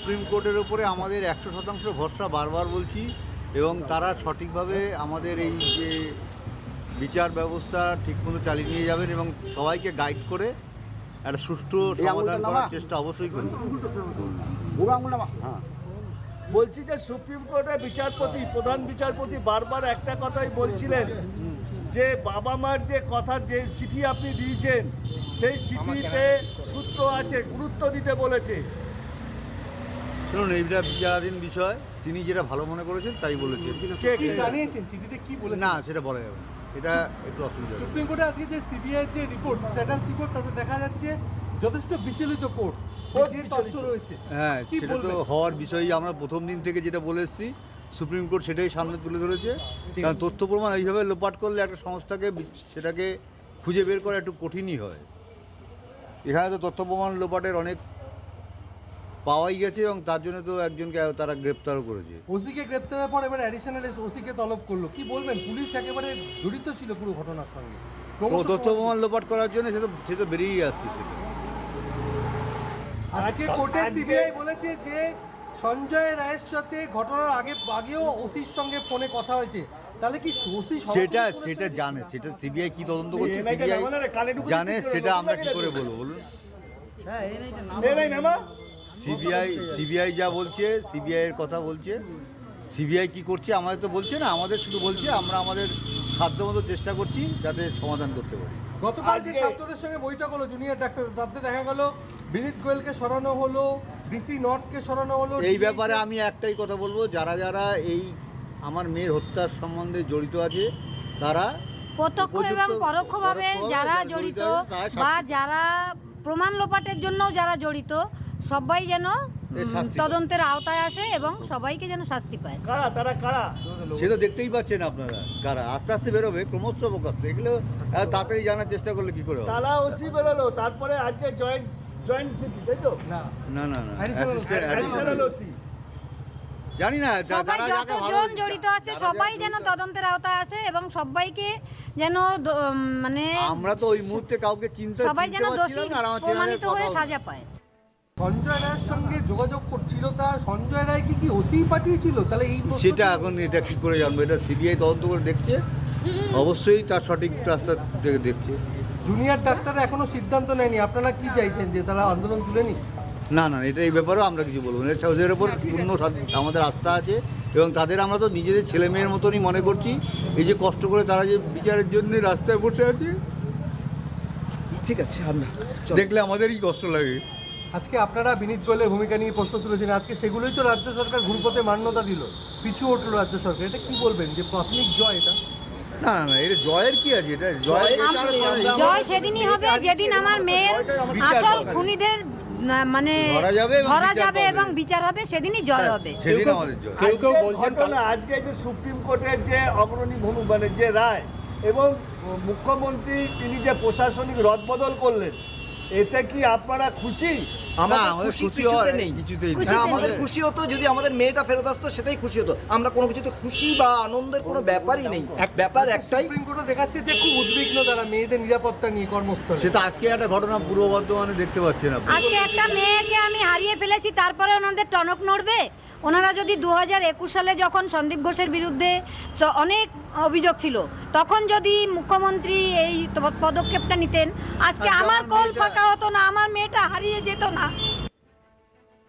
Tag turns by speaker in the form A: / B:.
A: Supreme কোর্টের ওপরে আমাদের 100% ভরসা বারবার বলছি, এবং তারা সঠিকভাবে আমাদের এই যে বিচার ব্যবস্থা ঠিকমতো চালিয়ে নিয়ে যাবেন এবং সবাইকে গাইড করে একটা সুষ্ঠু সমাধান করার চেষ্টা অবশ্যই করবেন।
B: বলছি যে সুপ্রিম কোর্টের বিচারপতি, প্রধান বিচারপতি বারবার একটা কথাই বলছিলেন যে বাবা মার যে কথা, যে চিঠি আপনি দিয়েছেন সেই চিঠিতে সূত্র আছে, গুরুত্ব দিতে বলেছে।
A: শুনুন, এইটা বিচারাধীন বিষয়, তিনি যেটা ভালো মনে করেছেন তাই বলেছেন।
C: কি জানিয়েছেন চিঠিতে কি বলেছেন?
A: না, সেটা বলা যাবে না, এটা একটু অসুবিধা।
C: সুপ্রিম কোর্টে আজকে যে সিবিআই যে রিপোর্ট, স্ট্যাটাস রিপোর্ট, তাতে দেখা যাচ্ছে যথেষ্ট বিচলিত কোর্ট, যে তথ্য রয়েছে।
A: হ্যাঁ,
C: কি
A: সেটা তো
C: বলবেন?
A: হওয়ার বিষয়ই, আমরা প্রথম দিন থেকে যেটা বলে এসেছি সুপ্রিম কোর্ট সেটাই সামনে তুলে ধরেছে। কারণ তথ্য প্রমাণ এইভাবে লোপাট করলে একটা সংস্থাকে সেটাকে খুঁজে বের করা একটু কঠিনই হয়। এখানে তো তথ্য প্রমাণ লোপাটের অনেক পাওয়াই গেছে, এবং তার জন্য তো একজনকে তারা গ্রেপ্তারও করেছে।
C: ওসিকে গ্রেপ্তারের পর এবার অ্যাডিশনাল ওসিকে তলব করলো। কি বলবেন? পুলিশ একেবারে জড়িত ছিল পুরো ঘটনার সঙ্গে।
A: তো তথ্য প্রমাণ লোপাট করার জন্য সে তো বেরিয়েই আসছে সেটা।
C: আজকে কোর্টে সিবিআই বলেছে যে সঞ্জয় রায়ের সাথে ঘটনার আগেও ওসির সঙ্গে ফোনে কথা হয়েছে। তাহলে কি ওসি
A: সেটা জানে, সেটা সিবিআই কি তদন্ত করছে সিবিআই জানে, সেটা আমরা কি করে বলবো বলুন? সিবিআই যা বলছে, সিবিআই এর কথা বলছে, সিবিআই কি করছে আমাদের তো বলছে না, আমাদের শুধু বলছে আমরা আমাদের সাধ্যমতো চেষ্টা করছি যাতে সমাধান করতে পারি।
C: গতকাল যে ছাত্রদের সঙ্গে বৈঠক হলো জুনিয়র ডাক্তার, তাতে দেখা গেল বিনীত গোয়েলকে সরানো হলো, ডিসি নর্থকে সরানো হলো।
A: এই ব্যাপারে আমি একটাই কথা বলবো, যারা যারা এই আমার মেয়ের হত্যার সম্বন্ধে জড়িত আছে তারা
D: প্রত্যক্ষ এবং পরোক্ষভাবে যারা জড়িত বা যারা প্রমাণ লোপাটের জন্য যারা জড়িত, সবাই যেন তদন্তের আওতায় আসে এবং সবাইকে যেন শাস্তি পায়।
B: কারা তারা, কারা
A: সে তো দেখতেই পাচ্ছেন আপনারা, কারা আস্তে আস্তে বেরোবে, ক্রমশ প্রকাশ। এগুলো তাড়াতাড়ি জানার চেষ্টা করলে কি করে হবে?
B: তারা ওসি বেরোলো, তারপরে আজকে জয়েন্ট সিপি, তাই তো?
A: না না না,
B: অ্যাডিশনাল ওসি।
A: জানি না,
D: সবাই যতজন জড়িত আছে সবাই যেন তদন্তের আওতায় আসে এবং সবাইকে যেন মানে
A: আমরা তো ওই মুহূর্তে কাউকে
D: সবাই যেন দোষী প্রমাণিত হয়ে সাজা পায়।
C: সঞ্জয় রায়ের সঙ্গে যোগাযোগ করছিল, তা সঞ্জয় রায় কি ওসি পাঠিয়েছিল? তাহলে এই
A: সেটা এখন এটা কি করে জানবো? এটা সিবিআই তদন্ত করে দেখছে, অবশ্যই তার সঠিক রাস্তা থেকে দেখছে।
C: জুনিয়র ডাক্তাররা এখনো সিদ্ধান্ত নেয়নি, আপনারা কি চাইছেন যে তারা আন্দোলন তুলে নি?
A: না না, এটা এই ব্যাপারেও আমরা কিছু বলবো না। ওদের ওপর পূর্ণ আমাদের আস্থা আছে, এবং তাদের আমরা তো নিজেদের ছেলে মেয়ের মতনই মনে করছি। এই যে কষ্ট করে তারা যে বিচারের জন্য রাস্তায় বসে আছে,
E: ঠিক আছে, আমরা
A: দেখলে আমাদেরই কষ্ট লাগে।
C: আজকে আপনারা বিনীত গোয়েলের ভূমিকা নিয়ে প্রশ্ন তুলেছেন, আজকে সেগুলোই তো রাজ্য সরকার ঘুরপথে মান্যতা দিল, পিছু উঠলো রাজ্য সরকার। এটা কি বলবেন যে প্রাথমিক জয় এটা?
A: না না না, এটা জয়ের কি আছে? এটা
D: জয় সেদিনই হবে যেদিন আমার মেয়ের আসল খুনিদের মানে ধরা যাবে এবং বিচার হবে, সেদিনই জয় হবে।
A: সেদিন আমাদের জয়।
B: কেউ কেউ বলছেন আজকে যে সুপ্রিম কোর্টের যে অগ্রণী মানে যে রায় এবং মুখ্যমন্ত্রী তিনি যে প্রশাসনিক রদবদল করলেন, এতে কি আপনারা খুশি?
E: আমাদের খুশি নেই, আমাদের খুশি হতো যদি আমাদের মেয়েটা ফেরত আসতো, সেটাই খুশি হতো। আমরা কোনো কিছুতে খুশি বা আনন্দের কোনো ব্যাপারই নেই। ব্যাপার একটাই,
C: সুপ্রিম কোর্টে দেখাচ্ছে যে খুব উদ্বিগ্ন তারা মেয়েদের নিরাপত্তা নিয়ে কর্মস্থলে।
A: সেটা আজকে একটা ঘটনা পূর্ব বর্ধমানে দেখতে পাচ্ছেন আপনি।
D: আজকে একটা মেয়েকে আমি হারিয়ে ফেলেছি, তারপরে ওনাদের টনক নড়বে? ওনারা যদি 2021 সালে যখন সন্দীপ ঘোষের বিরুদ্ধে অনেক অভিযোগ ছিল, তখন যদি মুখ্যমন্ত্রী এই পদক্ষেপটা নিতেন, আজকে আমার কল ফাঁকা হতো না, আমার মেয়েটা হারিয়ে যেত না।